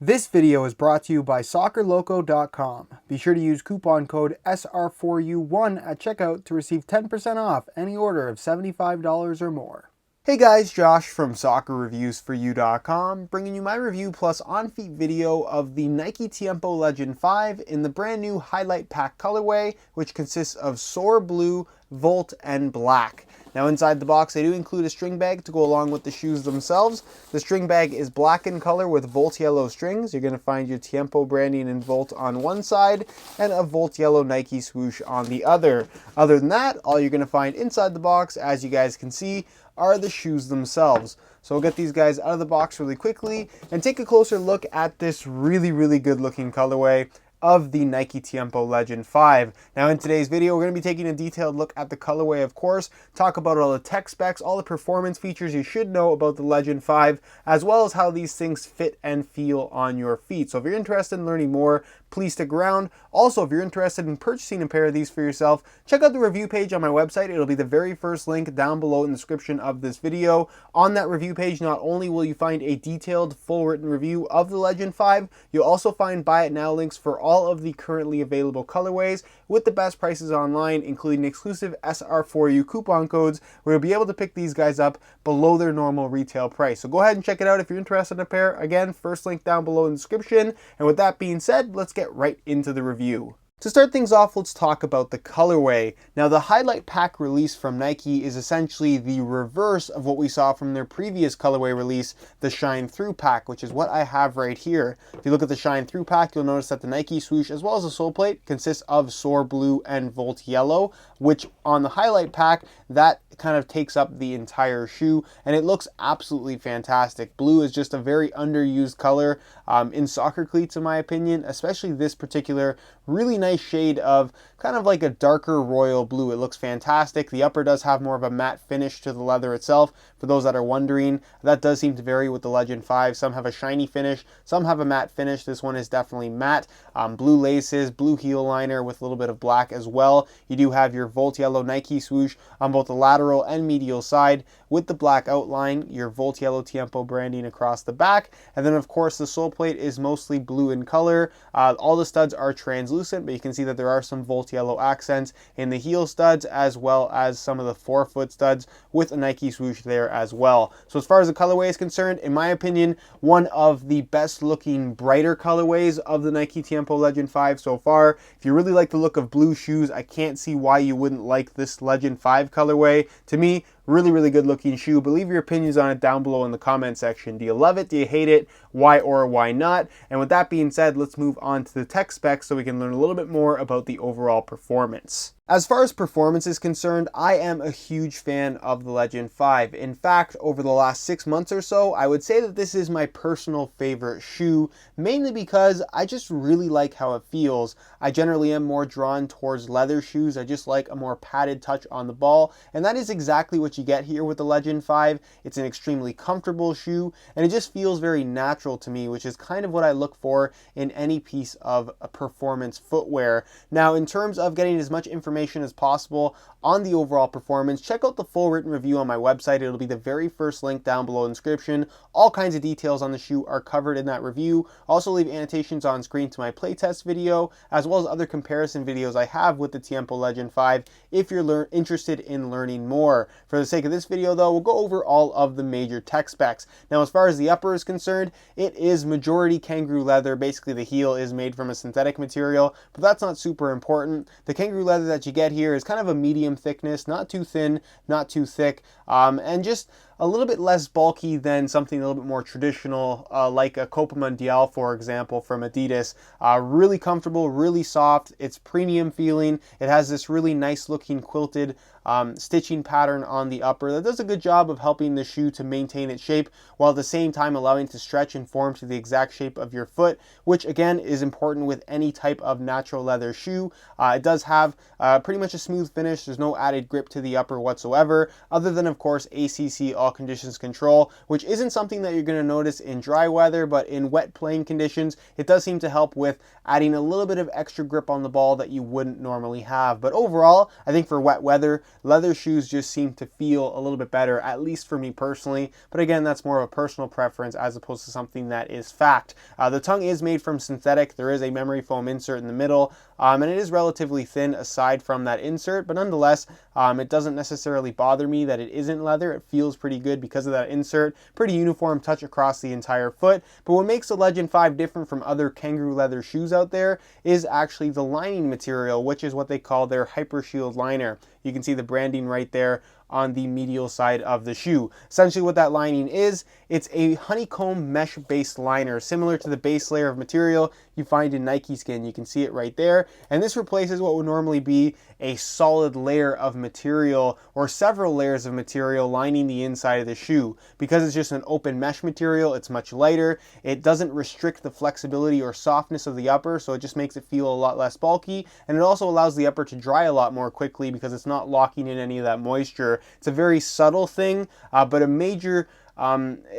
This video is brought to you by SoccerLoco.com. Be sure to use coupon code SR4U1 at checkout to receive 10% off any order of $75 or more. Hey guys, Josh from SoccerReviewsForYou.com, bringing you my review plus on-feet video of the Nike Tiempo Legend 5 in the brand new Highlight Pack colorway, which consists of Soar Blue, Volt, and Black. Now inside the box they do include a string bag to go along with the shoes themselves. The string bag is black in color with Volt yellow strings. You're going to find your Tiempo branding in Volt on one side and a Volt yellow Nike swoosh on the other. Other than that, all you're going to find inside the box, as you guys can see, are the shoes themselves. So we'll get these guys out of the box really quickly and take a closer look at this really good looking colorway of the Nike Tiempo Legend 5. Now in today's video, we're going to be taking a detailed look at the colorway, of course, talk about all the tech specs, all the performance features you should know about the Legend 5, as well as how these things fit and feel on your feet. So if you're interested in learning more, please stick around. Also, if you're interested in purchasing a pair of these for yourself, check out the review page on my website. It'll be the very first link down below in the description of this video. On that review page, not only will you find a detailed, full written review of the Legend 5, you'll also find buy it now links for all of the currently available colorways with the best prices online, including exclusive SR4U coupon codes where you'll be able to pick these guys up below their normal retail price. So go ahead and check it out if you're interested in a pair. Again, first link down below in the description. And with that being said, let's get right into the review. To start things off, let's talk about the colorway. Now, the Highlight Pack release from Nike is essentially the reverse of what we saw from their previous colorway release, the Shine Through Pack, which is what I have right here. If you look at the Shine Through Pack, you'll notice that the Nike swoosh, as well as the sole plate, consists of Soar Blue and Volt Yellow, which on the Highlight Pack, that kind of takes up the entire shoe, and it looks absolutely fantastic. Blue is just a very underused color in soccer cleats, in my opinion, especially this particular really nice shade of kind of like a darker royal blue. It looks fantastic. The upper does have more of a matte finish to the leather itself. For those that are wondering, that does seem to vary with the Legend 5. Some have a shiny finish, some have a matte finish. This one is definitely matte. Blue laces, blue heel liner with a little bit of black as well. You do have your Volt Yellow Nike swoosh on both the lateral and medial side with the black outline, your Volt Yellow Tiempo branding across the back, and then of course the sole plate is mostly blue in color. All the studs are translucent, but you can see that there are some Volt Yellow accents in the heel studs as well as some of the forefoot studs with a Nike swoosh there as well. So as far as the colorway is concerned, in my opinion, one of the best looking brighter colorways of the Nike Tiempo Legend 5 so far. If you really like the look of blue shoes, I can't see why you wouldn't like this Legend 5 colorway. To me, really good looking shoe, but leave your opinions on it down below in the comment section. Do you love it? Do you hate it? Why or why not? And with that being said, let's move on to the tech specs so we can learn a little bit more about the overall performance. As far as performance is concerned, I am a huge fan of the Legend 5. In fact, over the last 6 months or so, I would say that this is my personal favorite shoe, mainly because I just really like how it feels. I generally am more drawn towards leather shoes. I just like a more padded touch on the ball, and that is exactly what you get here with the Legend 5. It's an extremely comfortable shoe, and it just feels very natural to me, which is kind of what I look for in any piece of performance footwear. Now, in terms of getting as much information as possible on the overall performance, check out the full written review on my website. It'll be the very first link down below in the description. All kinds of details on the shoe are covered in that review. Also leave annotations on screen to my playtest video, as well as other comparison videos I have with the Tiempo Legend 5 if you're interested in learning more. For the sake of this video though, we'll go over all of the major tech specs. Now, as far as the upper is concerned, it is majority kangaroo leather. Basically the heel is made from a synthetic material, but that's not super important. The kangaroo leather that you get here is kind of a medium thickness, not too thin, not too thick, and just a little bit less bulky than something a little bit more traditional, like a Copa Mundial, for example, from Adidas. Really comfortable, really soft. It's premium feeling. It has this really nice looking quilted stitching pattern on the upper that does a good job of helping the shoe to maintain its shape while at the same time allowing it to stretch and form to the exact shape of your foot, which again is important with any type of natural leather shoe. It does have pretty much a smooth finish. There's no added grip to the upper whatsoever, other than of course ACC all all conditions control, which isn't something that you're going to notice in dry weather, but in wet playing conditions, it does seem to help with adding a little bit of extra grip on the ball that you wouldn't normally have. But overall, I think for wet weather, leather shoes just seem to feel a little bit better, at least for me personally. But again, that's more of a personal preference as opposed to something that is fact. The tongue is made from synthetic. There is a memory foam insert in the middle, and it is relatively thin aside from that insert, but nonetheless, it doesn't necessarily bother me that it isn't leather. It feels pretty good because of that insert. Pretty uniform touch across the entire foot. But what makes the Legend 5 different from other kangaroo leather shoes out there is actually the lining material, which is what they call their Hypershield liner. You can see the branding right there on the medial side of the shoe. Essentially what that lining is, it's a honeycomb mesh-based liner, similar to the base layer of material you find in Nike Skin. You can see it right there. And this replaces what would normally be a solid layer of material or several layers of material lining the inside of the shoe. Because it's just an open mesh material, it's much lighter. It doesn't restrict the flexibility or softness of the upper, so it just makes it feel a lot less bulky. And it also allows the upper to dry a lot more quickly because it's not locking in any of that moisture. It's a very subtle thing, but it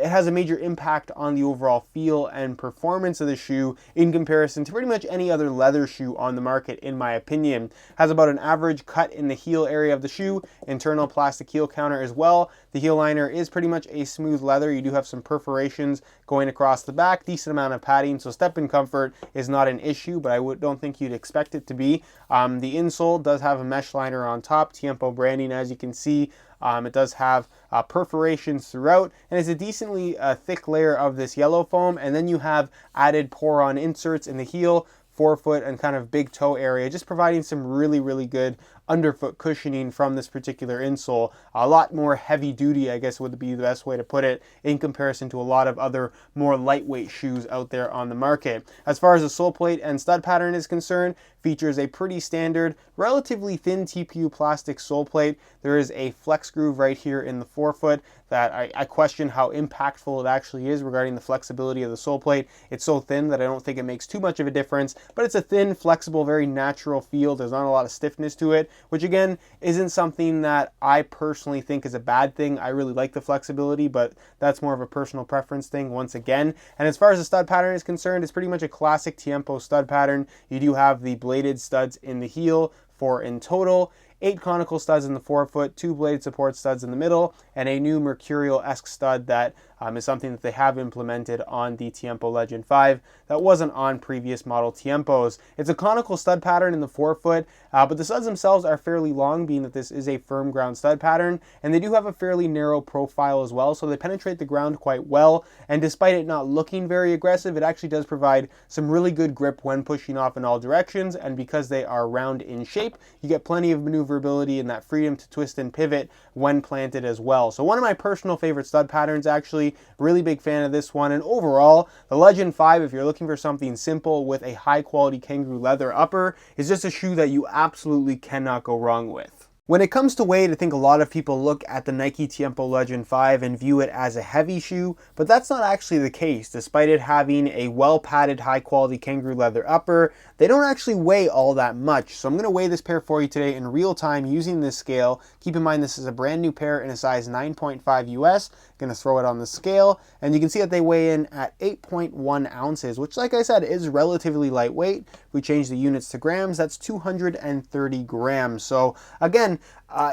has a major impact on the overall feel and performance of the shoe in comparison to pretty much any other leather shoe on the market, in my opinion. It has about an average cut in the heel area of the shoe, internal plastic heel counter as well. The heel liner is pretty much a smooth leather. You do have some perforations going across the back, decent amount of padding, so step in comfort is not an issue, but I don't think you'd expect it to be. The insole does have a mesh liner on top, Tiempo branding, as you can see. It does have perforations throughout, and it's a decently thick layer of this yellow foam, and then you have added pour-on inserts in the heel, forefoot, and kind of big toe area, just providing some really good underfoot cushioning from this particular insole. A lot more heavy duty, I guess would be the best way to put it, in comparison to a lot of other more lightweight shoes out there on the market. As far as the sole plate and stud pattern is concerned, features a pretty standard, relatively thin TPU plastic sole plate. There is a flex groove right here in the forefoot that I question how impactful it actually is regarding the flexibility of the sole plate. It's so thin that I don't think it makes too much of a difference, but it's a thin, flexible, very natural feel. There's not a lot of stiffness to it, which again isn't something that I personally think is a bad thing. I really like the flexibility, but that's more of a personal preference thing once again. And as far as the stud pattern is concerned, it's pretty much a classic Tiempo stud pattern. You do have the bladed studs in the heel, 4 in total, 8 conical studs in the forefoot, 2 bladed support studs in the middle, and a new Mercurial-esque stud that is something that they have implemented on the Tiempo Legend 5 that wasn't on previous model Tiempos. It's a conical stud pattern in the forefoot, but the studs themselves are fairly long, being that this is a firm ground stud pattern, and they do have a fairly narrow profile as well, so they penetrate the ground quite well, and despite it not looking very aggressive, it actually does provide some really good grip when pushing off in all directions, and because they are round in shape, you get plenty of maneuverability and that freedom to twist and pivot when planted as well. So one of my personal favorite stud patterns, actually. Really big fan of this one. And overall, the Legend 5, if you're looking for something simple with a high quality kangaroo leather upper, is just a shoe that you absolutely cannot go wrong with. When it comes to weight, I think a lot of people look at the Nike Tiempo Legend 5 and view it as a heavy shoe, but that's not actually the case. Despite it having a well-padded, high-quality kangaroo leather upper, they don't actually weigh all that much. So I'm going to weigh this pair for you today in real time using this scale. Keep in mind this is a brand new pair in a size 9.5 US. I'm going to throw it on the scale, and you can see that they weigh in at 8.1 ounces, which, like I said, is relatively lightweight. If we change the units to grams, that's 230 grams. So again,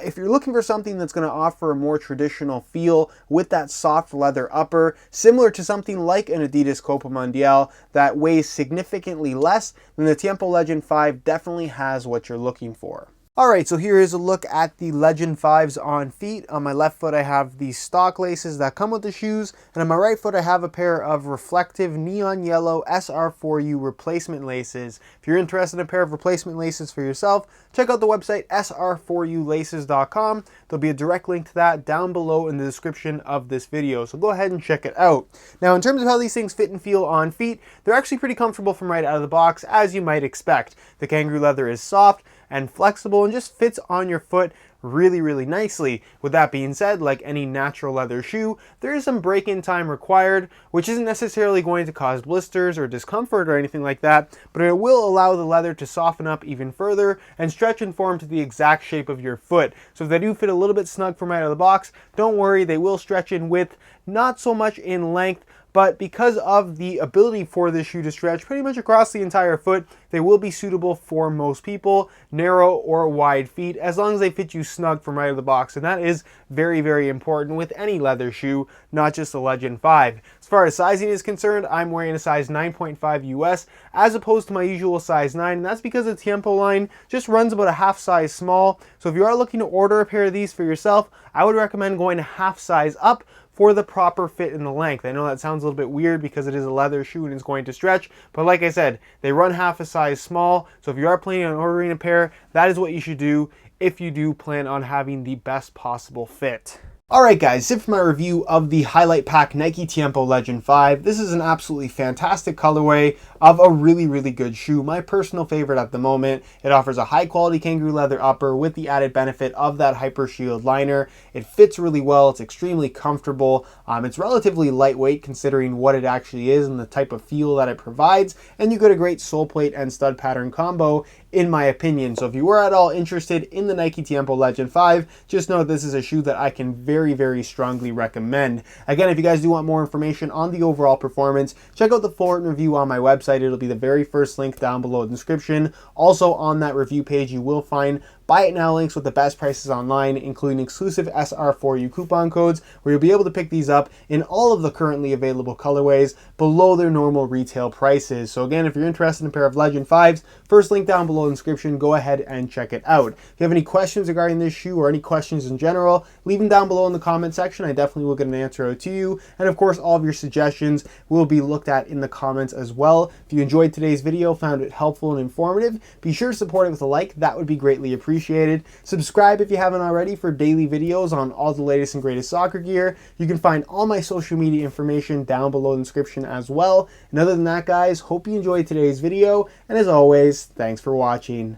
if you're looking for something that's going to offer a more traditional feel with that soft leather upper, similar to something like an Adidas Copa Mundial that weighs significantly less, then the Tiempo Legend 5 definitely has what you're looking for. Alright, so here is a look at the Legend 5s on feet. On my left foot I have the stock laces that come with the shoes, and on my right foot I have a pair of reflective neon yellow SR4U replacement laces. If you're interested in a pair of replacement laces for yourself, check out the website sr4ulaces.com. There'll be a direct link to that down below in the description of this video, so go ahead and check it out. Now, in terms of how these things fit and feel on feet, they're actually pretty comfortable from right out of the box, as you might expect. The kangaroo leather is soft and flexible and just fits on your foot really, really nicely. With that being said, like any natural leather shoe, there is some break-in time required, which isn't necessarily going to cause blisters or discomfort or anything like that, but it will allow the leather to soften up even further and stretch and form to the exact shape of your foot. So if they do fit a little bit snug from right out of the box, don't worry, they will stretch in width, not so much in length, but because of the ability for this shoe to stretch pretty much across the entire foot, they will be suitable for most people, narrow or wide feet, as long as they fit you snug from right out of the box. And that is very, very important with any leather shoe, not just the Legend 5. As far as sizing is concerned, I'm wearing a size 9.5 US as opposed to my usual size 9, and that's because the Tiempo line just runs about a half size small. So if you are looking to order a pair of these for yourself, I would recommend going a half size up for the proper fit and the length. I know that sounds a little bit weird because it is a leather shoe and it's going to stretch, but like I said, they run half a size small, so if you are planning on ordering a pair, that is what you should do if you do plan on having the best possible fit. Alright guys, that's it for my review of the Highlight Pack Nike Tiempo Legend 5. This is an absolutely fantastic colorway of a really, really good shoe. My personal favorite at the moment. It offers a high quality kangaroo leather upper with the added benefit of that Hyper Shield liner. It fits really well, it's extremely comfortable, it's relatively lightweight considering what it actually is and the type of feel that it provides, and you get a great sole plate and stud pattern combo in my opinion. So if you were at all interested in the Nike Tiempo Legend 5, just know this is a shoe that I can very, very strongly recommend. Again, if you guys do want more information on the overall performance, check out the full review on my website. It'll be the very first link down below in the description. Also on that review page, you will find buy it now links with the best prices online, including exclusive SR4U coupon codes, where you'll be able to pick these up in all of the currently available colorways below their normal retail prices. So again, if you're interested in a pair of Legend 5s, first link down below in the description, go ahead and check it out. If you have any questions regarding this shoe or any questions in general, leave them down below in the comment section. I definitely will get an answer out to you. And of course, all of your suggestions will be looked at in the comments as well. If you enjoyed today's video, found it helpful and informative, be sure to support it with a like. That would be greatly appreciated. Subscribe if you haven't already for daily videos on all the latest and greatest soccer gear. You can find all my social media information down below in the description as well. And other than that, guys, hope you enjoyed today's video. And as always, thanks for watching.